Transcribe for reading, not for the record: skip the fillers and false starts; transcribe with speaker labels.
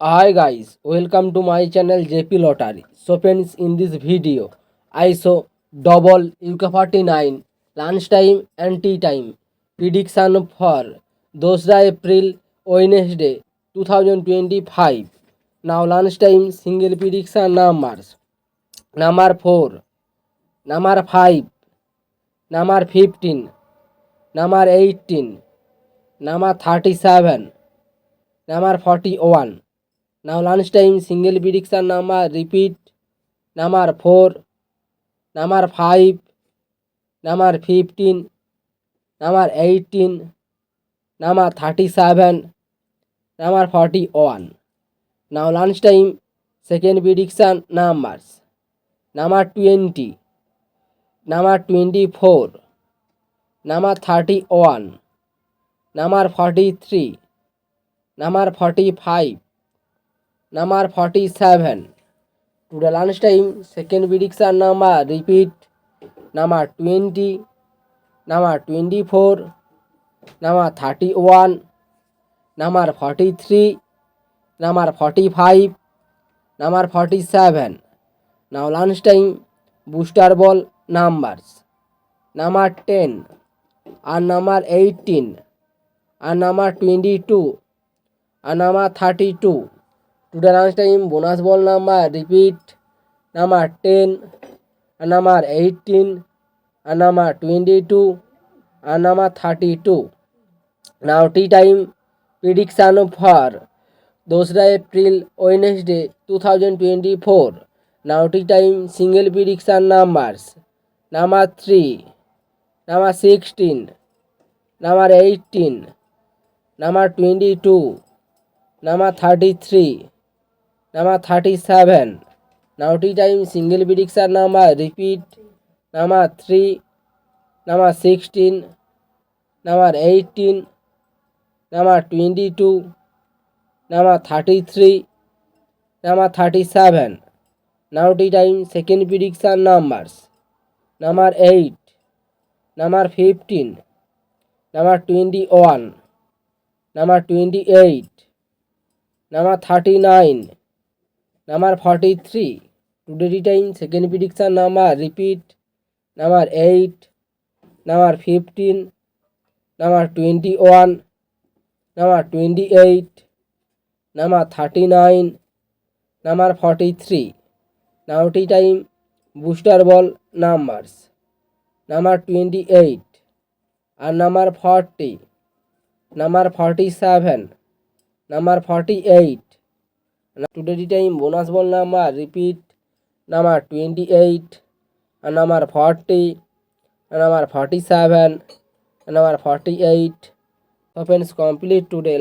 Speaker 1: Hi guys, welcome to my channel JP Lottery. So friends, in this video, I show double UK49 lunch time and tea time prediction for 2 April Wednesday 2025. Now lunch time single prediction numbers: number 4, number 5, number 15, number 18, number 37, number 41. Now lunchtime single prediction number repeat: number 4, number 5, number 15, number 18, number 37, number 41. Now lunchtime second prediction numbers: number 20, number 24, number 31, number 43, number 45, number 47. To the lunchtime second prediction number repeat: number 20, number 24, number 31, number 43, number 45, number 47. Now lunchtime booster ball numbers: number 10 and number 18 and number 22 and number 32. To the lunchtime bonus ball number repeat: number 10 and number 18 and number 22 and number 32. Now tea time prediction for 2 April Wednesday 2024. Now tea time single prediction numbers: number 3, number 16, number 18, number 22, number 33, number 37. Now tea time single prediction number repeat: number 3, number 16, number 18, number 22, number 33, number 37. Now tea time second prediction numbers: number 8, number 15, number 21, number 28, number 39, number 43. Today time second prediction number repeat: number 8, number 15, number 21, number 28, number 39, number 43. Now tea time booster ball numbers: number 28 and number 40, number 47, number 48. Today time bonus ball number repeat: number 28 and number 40 and number 47 and number 48. So friends, complete today.